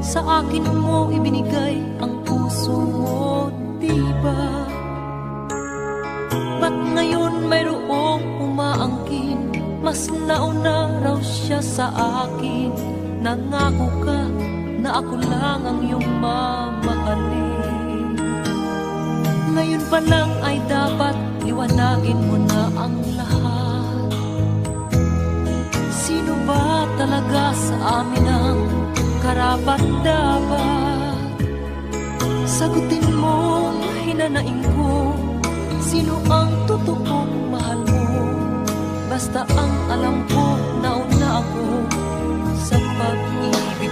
Sa akin mo ibinigay ang puso mo, diba? Ba't ngayon mayroong umaangkin? Mas nauna raw siya sa akin. Nangako ka na ako lang ang iyong mamahalin. Ngayon pa lang ay dapat liwanagin mo na ang lahat. Sino ba talaga sa amin ang karapat-dapat? Sagutin mo, hinanaing ko, sino ang totoong mahal mo? Basta ang alam ko, nauna ako sa pag-ibig